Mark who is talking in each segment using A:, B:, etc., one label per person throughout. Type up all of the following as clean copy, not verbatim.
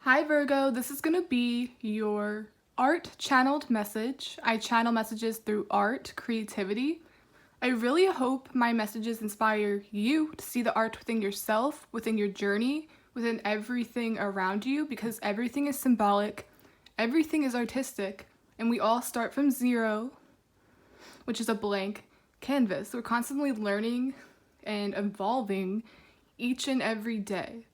A: Hi Virgo, this is going to be your art channeled message. I channel messages through art, creativity. I really hope my messages inspire you to see the art within yourself, within your journey, within everything around you, because everything is symbolic, everything is artistic, and we all start from zero, which is a blank canvas. We're constantly learning and evolving each and every day.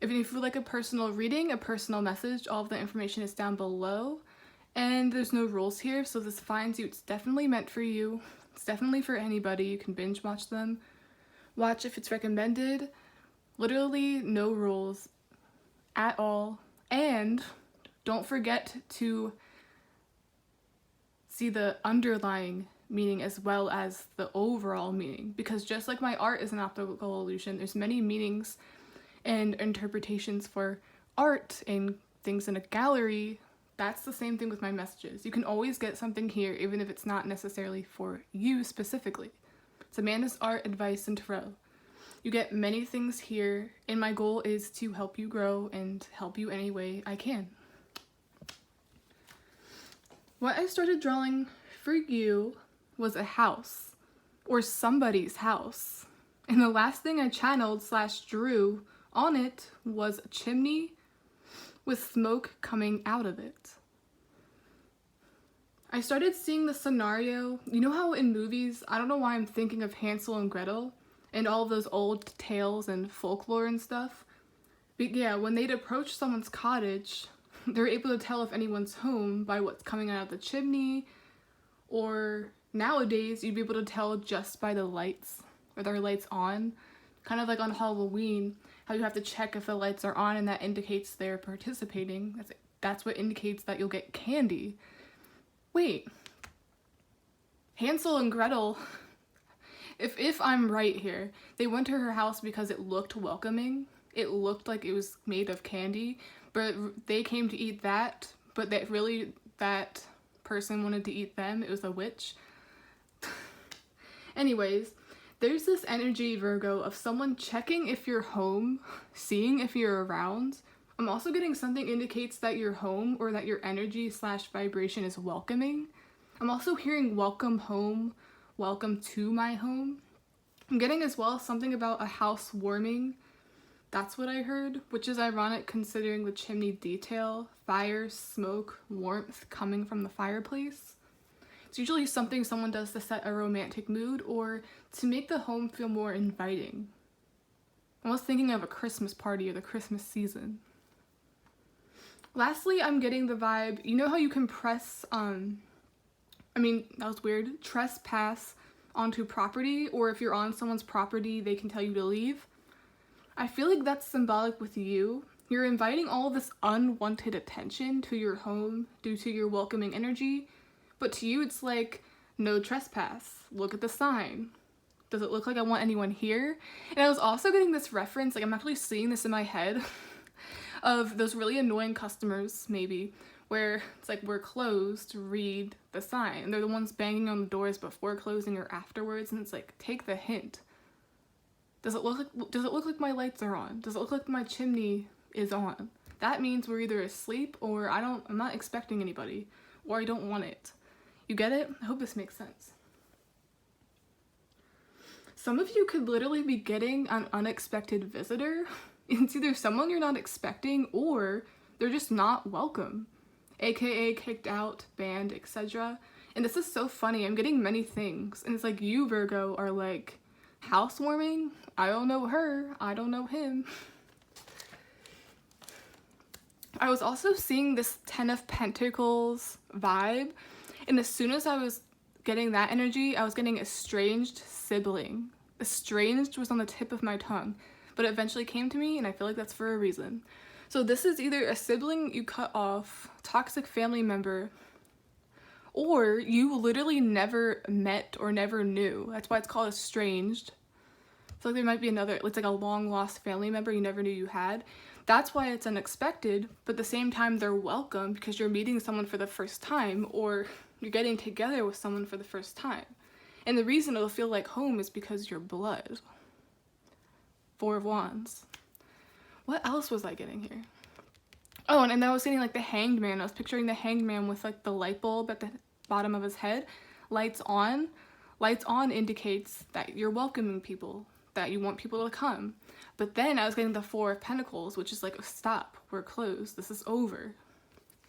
A: If you feel like a personal reading, a personal message, all of the information is down below. And there's no rules here, so this finds you. It's definitely meant for you. It's definitely for anybody. You can binge watch them. Watch if it's recommended. Literally no rules at all. And don't forget to see the underlying meaning as well as the overall meaning. Because just like my art is an optical illusion, there's many meanings and interpretations for art and things in a gallery. That's the same thing with my messages. You can always get something here, even if it's not necessarily for you specifically. It's Amanda's Art, Advice, and Tarot. You get many things here, and my goal is to help you grow and help you any way I can. What I started drawing for you was a house, or somebody's house. And the last thing I channeled / drew on it was a chimney with smoke coming out of it. I started seeing the scenario. You know how in movies, I don't know why I'm thinking of Hansel and Gretel and all of those old tales and folklore and stuff. But yeah, when they'd approach someone's cottage, they're able to tell if anyone's home by what's coming out of the chimney, or nowadays you'd be able to tell just by the lights, or their lights on. Kind of like on Halloween, how you have to check if the lights are on and that indicates they're participating. That's what indicates that you'll get candy. Wait. Hansel and Gretel, if I'm right here, they went to her house because it looked welcoming. It looked like it was made of candy, but they came to eat that, but that person wanted to eat them. It was a witch. Anyways, there's this energy, Virgo, of someone checking if you're home, seeing if you're around. I'm also getting something indicates that you're home, or that your energy / vibration is welcoming. I'm also hearing welcome home, welcome to my home. I'm getting as well something about a house warming. That's what I heard, which is ironic considering the chimney detail, fire, smoke, warmth coming from the fireplace. It's usually something someone does to set a romantic mood or to make the home feel more inviting. I was thinking of a Christmas party or the Christmas season. Lastly, I'm getting the vibe, you know how you can press, that was weird, trespass onto property, or if you're on someone's property, they can tell you to leave. I feel like that's symbolic with you. You're inviting all this unwanted attention to your home due to your welcoming energy. But to you, it's like, no trespass. Look at the sign. Does it look like I want anyone here? And I was also getting this reference, like I'm actually seeing this in my head, of those really annoying customers, maybe, where it's like, we're closed, read the sign. And they're the ones banging on the doors before closing or afterwards, and it's like, take the hint. Does it look like my lights are on? Does it look like my chimney is on? That means we're either asleep, or I'm not expecting anybody, or I don't want it. You get it? I hope this makes sense. Some of you could literally be getting an unexpected visitor. It's either someone you're not expecting, or they're just not welcome, aka kicked out, banned, etc. And this is so funny. I'm getting many things, and it's like, you, Virgo, are like, housewarming? I don't know her. I don't know him. I was also seeing this 10 of Pentacles vibe. And as soon as I was getting that energy, I was getting estranged sibling. Estranged was on the tip of my tongue, but it eventually came to me, and I feel like that's for a reason. So this is either a sibling you cut off, toxic family member, or you literally never met or never knew. That's why it's called estranged. I feel like there might be another, it's like a long lost family member you never knew you had. That's why it's unexpected, but at the same time they're welcome because you're meeting someone for the first time, or you're getting together with someone for the first time. And the reason it'll feel like home is because you're blood. 4 of Wands. What else was I getting here? Oh, and then I was getting like the Hanged Man. I was picturing the Hanged Man with like the light bulb at the bottom of his head. Lights on. Lights on indicates that you're welcoming people, that you want people to come. But then I was getting the Four of Pentacles, which is like, stop, we're closed, this is over.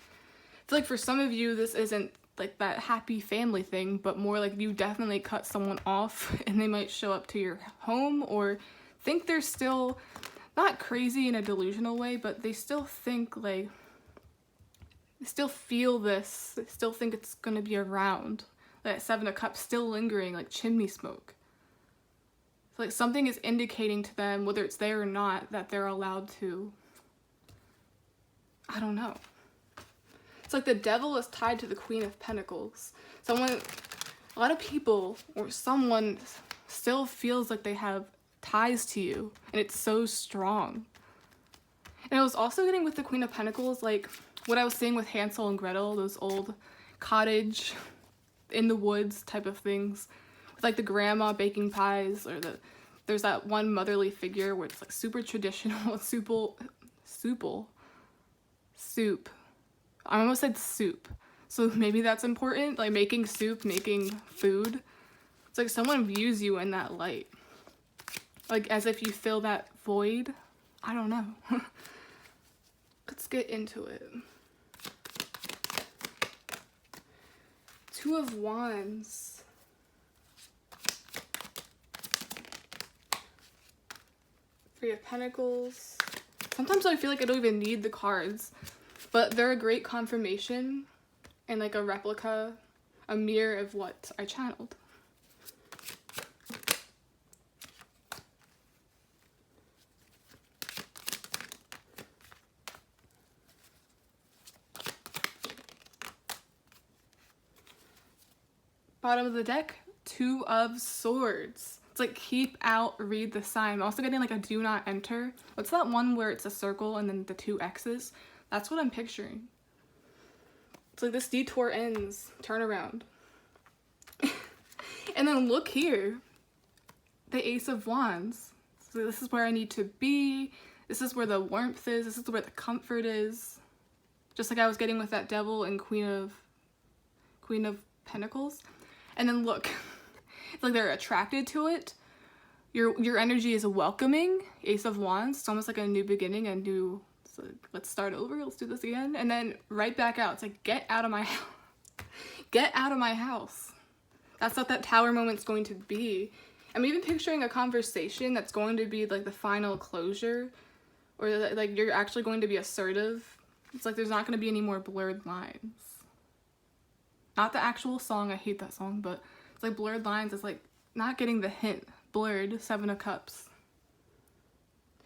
A: I feel like for some of you, this isn't like that happy family thing, but more like you definitely cut someone off and they might show up to your home or think they're still not crazy in a delusional way, but they still think like, they still feel this, they still think it's gonna be around. That Seven of Cups still lingering like chimney smoke. It's like something is indicating to them, whether it's there or not, that they're allowed to, I don't know. It's like the Devil is tied to the Queen of Pentacles. A lot of people or someone still feels like they have ties to you, and it's so strong. And I was also getting with the Queen of Pentacles, like what I was seeing with Hansel and Gretel, those old cottage in the woods type of things, with like the grandma baking pies, or there's that one motherly figure where it's like super traditional, soup. I almost said soup, so maybe that's important, like making soup, making food. It's like someone views you in that light, like as if you fill that void. I don't know. Let's get into it. Two of Wands. Three of Pentacles. Sometimes I feel like I don't even need the cards, but they're a great confirmation and like a replica, a mirror of what I channeled. Bottom of the deck, Two of Swords. It's like keep out, read the sign. I'm also getting like a do not enter. What's that one where it's a circle and then the two X's? That's what I'm picturing. It's like this detour ends, turn around. And then look here, the Ace of Wands. So this is where I need to be. This is where the warmth is. This is where the comfort is. Just like I was getting with that Devil and Queen of Pentacles. And then look, it's like they're attracted to it. Your energy is welcoming, Ace of Wands. It's almost like a new beginning, so let's start over, let's do this again. And then right back out. It's like, get out of my house. Get out of my house. That's what that Tower moment's going to be. I'm even picturing a conversation that's going to be like the final closure, or like you're actually going to be assertive. It's like there's not going to be any more blurred lines. Not the actual song, I hate that song, but it's like blurred lines. It's like not getting the hint. Blurred, Seven of Cups.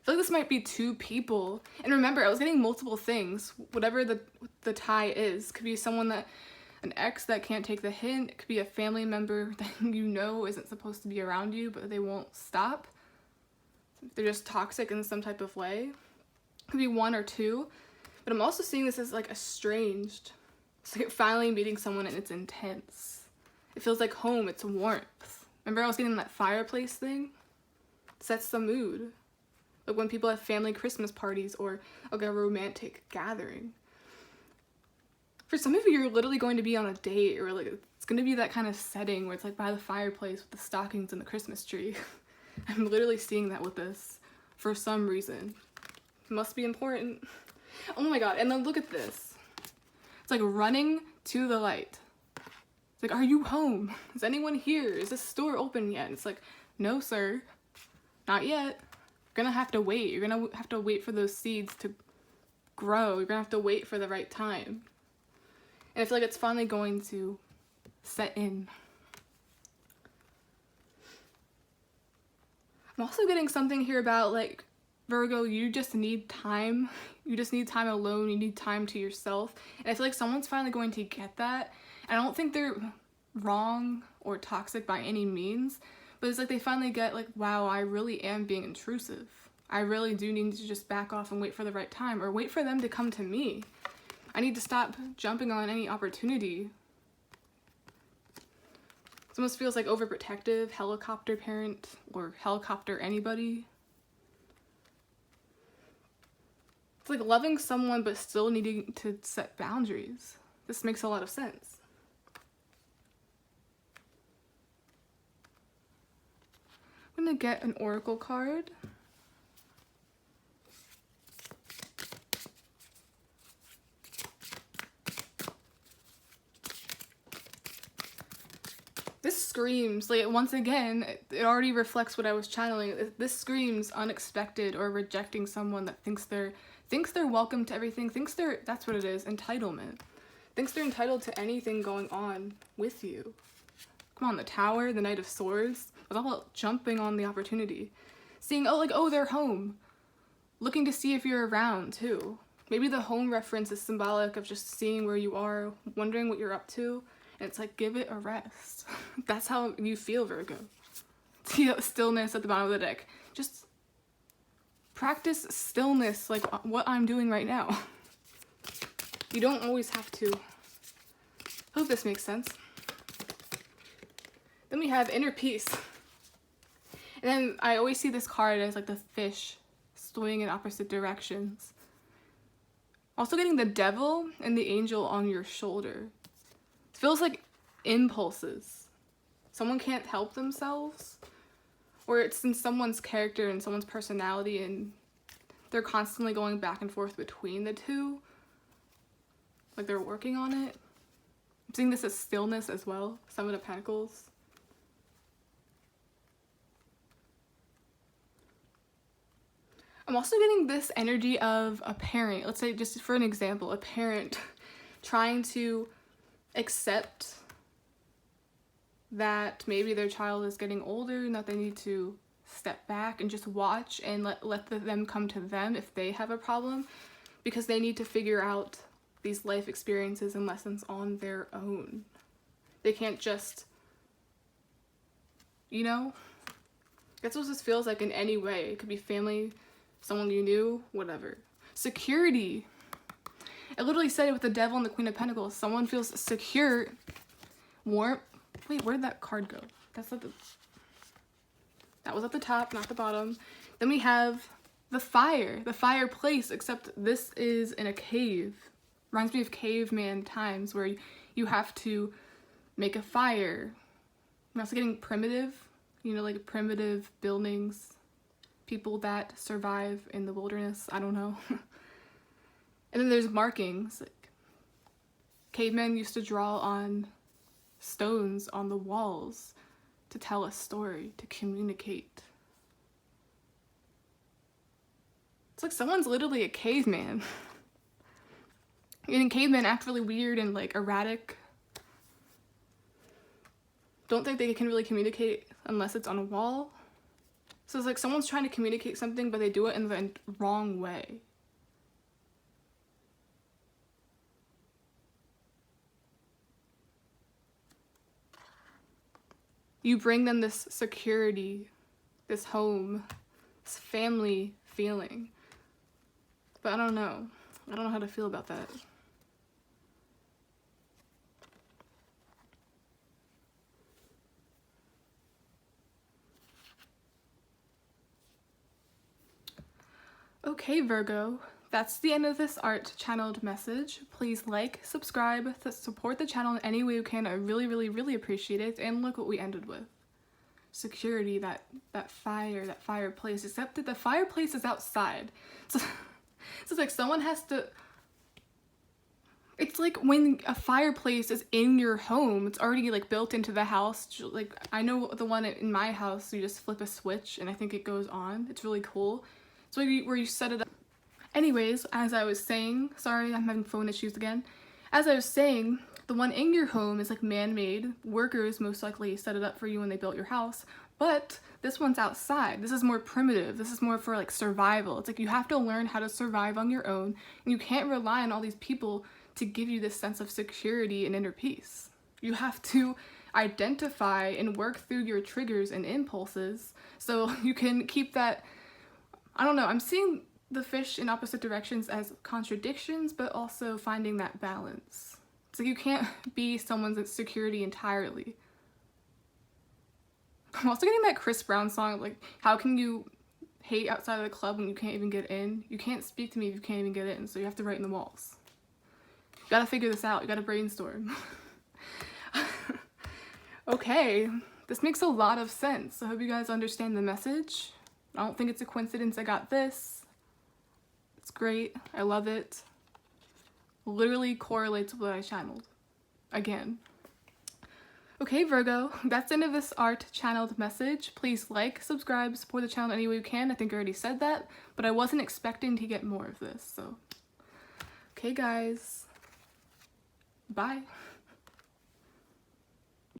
A: I feel like this might be two people. And remember, I was getting multiple things. Whatever the tie is. Could be someone an ex that can't take the hint. It could be a family member that you know isn't supposed to be around you, but they won't stop. They're just toxic in some type of way. It could be one or two. But I'm also seeing this as like estranged. It's like finally meeting someone and it's intense. It feels like home, it's warmth. Remember I was getting that fireplace thing? It sets the mood. Like when people have family Christmas parties or like a romantic gathering. For some of you, you're literally going to be on a date, or like it's going to be that kind of setting where it's like by the fireplace with the stockings and the Christmas tree. I'm literally seeing that with this for some reason. It must be important. Oh my god, and then look at this. It's like running to the light. It's like, are you home? Is anyone here? Is this store open yet? And it's like, no, sir. Not yet. You're gonna have to wait. You're gonna have to wait for those seeds to grow. You're gonna have to wait for the right time. And I feel like it's finally going to set in. I'm also getting something here about like, Virgo, you just need time. You just need time alone. You need time to yourself. And I feel like someone's finally going to get that. And I don't think they're wrong or toxic by any means, but it's like they finally get like, wow, I really am being intrusive. I really do need to just back off and wait for the right time, or wait for them to come to me. I need to stop jumping on any opportunity. It almost feels like overprotective, helicopter parent, or helicopter anybody. It's like loving someone but still needing to set boundaries. This makes a lot of sense. I'm gonna get an oracle card. This screams, like, once again, it already reflects what I was channeling. This screams unexpected or rejecting someone that thinks they're welcome to everything, that's what it is, entitlement. Thinks they're entitled to anything going on with you. Come on, the Tower, the Knight of Swords, it's all about jumping on the opportunity. Seeing, oh, they're home. Looking to see if you're around, too. Maybe the home reference is symbolic of just seeing where you are, wondering what you're up to, and it's like, give it a rest. That's how you feel, Virgo. Stillness at the bottom of the deck. Just practice stillness, like what I'm doing right now. You don't always have to. Hope this makes sense. Then we have inner peace. And then I always see this card as like the fish swimming in opposite directions. Also getting the devil and the angel on your shoulder. It feels like impulses. Someone can't help themselves. Or it's in someone's character and someone's personality and they're constantly going back and forth between the two. Like they're working on it. I'm seeing this as stillness as well. Seven of Pentacles. I'm also getting this energy of a parent. Let's say, just for an example, a parent trying to accept that maybe their child is getting older and that they need to step back and just watch and let them come to them if they have a problem, because they need to figure out these life experiences and lessons on their own. They can't just, you know? That's what this feels like in any way. It could be family, someone you knew, whatever. Security. I literally said it with the Devil and the Queen of Pentacles. Someone feels secure, warm. Wait, where did that card go? That was at the top, not the bottom. Then we have the fireplace, except this is in a cave. Reminds me of caveman times where you have to make a fire. I'm also getting primitive, you know, like primitive buildings, people that survive in the wilderness, I don't know. And then there's markings. Like, cavemen used to draw on stones on the walls to tell a story, to communicate. It's like someone's literally a caveman. And cavemen act really weird and like erratic. Don't think they can really communicate unless it's on a wall. So it's like someone's trying to communicate something, but they do it in the wrong way. You bring them this security, this home, this family feeling. But I don't know. I don't know how to feel about that. Okay, Virgo, that's the end of this art channeled message. Please like, subscribe, support the channel in any way you can. I really, really, really appreciate it. And look what we ended with. Security, that fire, that fireplace, except that the fireplace is outside. So it's like someone has to... It's like when a fireplace is in your home, it's already like built into the house. Like I know the one in my house, you just flip a switch and I think it goes on. It's really cool. So where you set it up. Anyways, as I was saying, sorry, I'm having phone issues again. As I was saying, the one in your home is like man-made. Workers most likely set it up for you when they built your house. But this one's outside. This is more primitive. This is more for like survival. It's like you have to learn how to survive on your own. And you can't rely on all these people to give you this sense of security and inner peace. You have to identify and work through your triggers and impulses so you can keep that... I don't know, I'm seeing the fish in opposite directions as contradictions, but also finding that balance. So you can't be someone's security entirely. I'm also getting that Chris Brown song, like, how can you hate outside of the club when you can't even get in. You can't speak to me if you can't even get in, so you have to write in the walls. You gotta figure this out. You gotta brainstorm. Okay, this makes a lot of sense. I hope you guys understand the message. I don't think it's a coincidence I got this. It's great. I love it. Literally correlates with what I channeled. Again. Okay, Virgo, that's the end of this art channeled message. Please like, subscribe, support the channel any way you can. I think I already said that, but I wasn't expecting to get more of this, so. Okay, guys. Bye.